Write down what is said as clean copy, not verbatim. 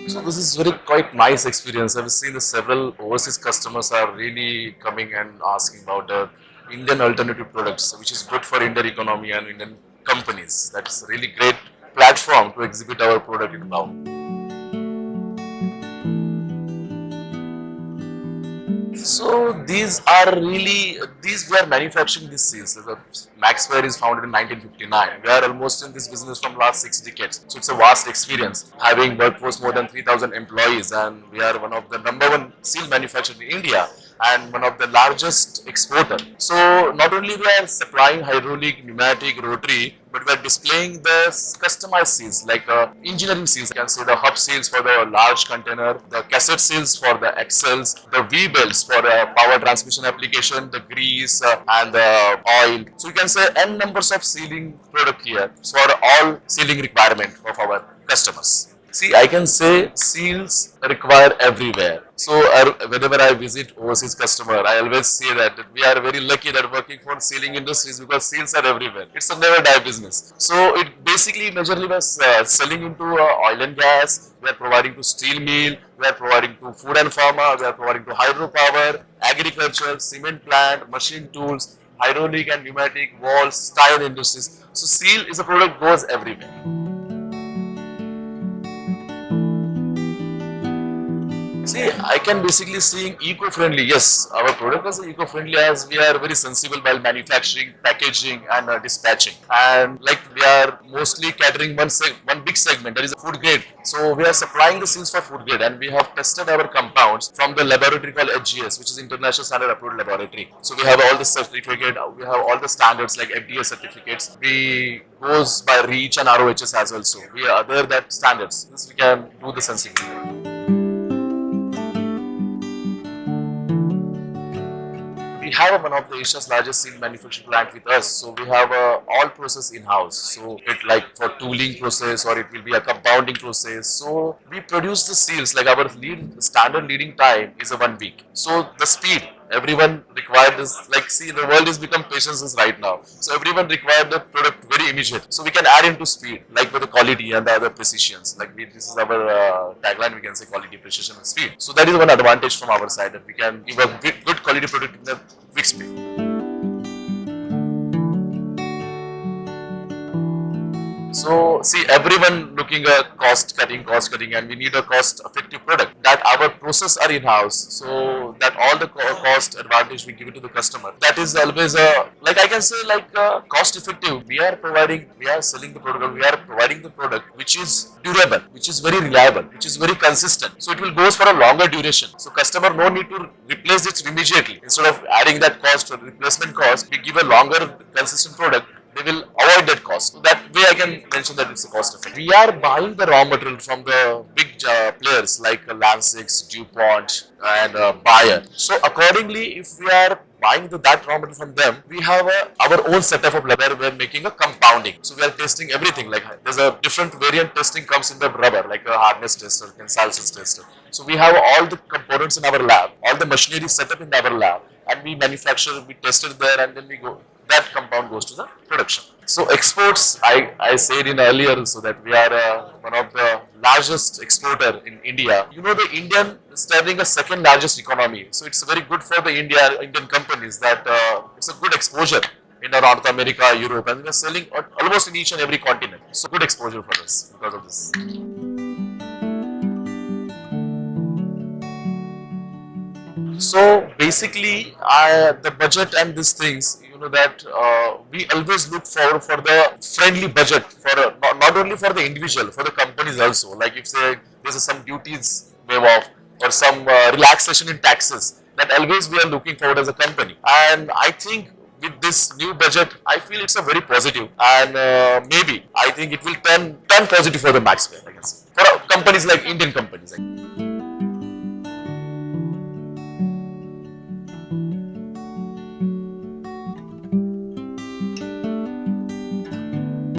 So this is very quite nice experience. I've seen the several overseas customers are really coming and asking about the Indian alternative products, which is good for Indian economy and Indian companies. That's a really great platform to exhibit our product in now. So these we are manufacturing these seals. The Maxware is founded in 1959. We are almost in this business from last 6 decades. So it's a vast experience, having workforce more than 3,000 employees, and we are one of the number one seal manufacturer in India and one of the largest exporter. So not only we are supplying hydraulic, pneumatic, rotary, but we are displaying the customized seals like engineering seals. You can say the hub seals for the large container, the cassette seals for the axles, the V belts for power transmission application, the grease and the oil. So you can say n numbers of sealing product here for all sealing requirement of our customers. See, I can say seals require everywhere. So whenever I visit overseas customer, I always say that we are very lucky that working for sealing industries because seals are everywhere. It's a never die business. So it basically majorly was selling into oil and gas. We are providing to steel mill. We are providing to food and pharma. We are providing to hydropower, agriculture, cement plant, machine tools, hydraulic and pneumatic walls, tire industries. So seal is a product goes everywhere. See, I can basically see eco-friendly. Yes, our product is eco-friendly as we are very sensible while manufacturing, packaging, and dispatching. And like we are mostly catering one big segment, that is food grade. So we are supplying the seals for food grade, and we have tested our compounds from the laboratory called HGS, which is International Standard Approved Laboratory. So we have all the certificate, we have all the standards like FDA certificates. We goes by REACH and ROHS as well. So we are other that standards. This we can do the sensibility. We have one of the Asia's largest seal manufacturing plant with us. So we have all process in-house. So it like for tooling process or it will be a compounding process. So we produce the seals like our standard leading time is a 1 week. So the speed everyone required is like see the world is become patience right now. So everyone required the product very immediate. So we can add into speed like with the quality and the other precisions. Like this is our tagline. We can say quality, precision, and speed. So that is one advantage from our side that we can give a good quality product in the quick speed. So see everyone looking at cost cutting, and we need a cost effective product. That our process are in house, so that all the cost advantage we give it to the customer. That is always a like I can say like cost effective. We are selling the product, we are providing the product which is durable, which is very reliable, which is very consistent. So it will goes for a longer duration. So customer no need to replace it immediately. Instead of adding that cost or replacement cost, we give a longer consistent product, they will avoid that cost. So that way I can mention that it's a cost effect. We are buying the raw material from the big players like Lansix, DuPont and Bayer. So accordingly, if we are buying that raw material from them, we have our own setup of rubber. We are making a compounding. So we are testing everything. Like there's a different variant testing comes in the rubber, like a hardness tester, tensile tester. So we have all the components in our lab, all the machinery set up in our lab, and we manufacture, we test it there, and then we go. That compound goes to the production. So exports, I said in earlier, so that we are one of the largest exporter in India. You know, the Indian is having a second largest economy. So it's very good for the Indian companies that it's a good exposure in North America, Europe, and we are selling almost in each and every continent. So good exposure for us because of this. So basically, the budget and these things, you know that we always look for the friendly budget for not only for the individual, for the companies also. Like if say there's some duties waive off or some relaxation in taxes, that always we are looking forward as a company. And I think with this new budget, I feel it's a very positive, and maybe I think it will turn positive for the Maxwell, I can say, for companies like Indian companies.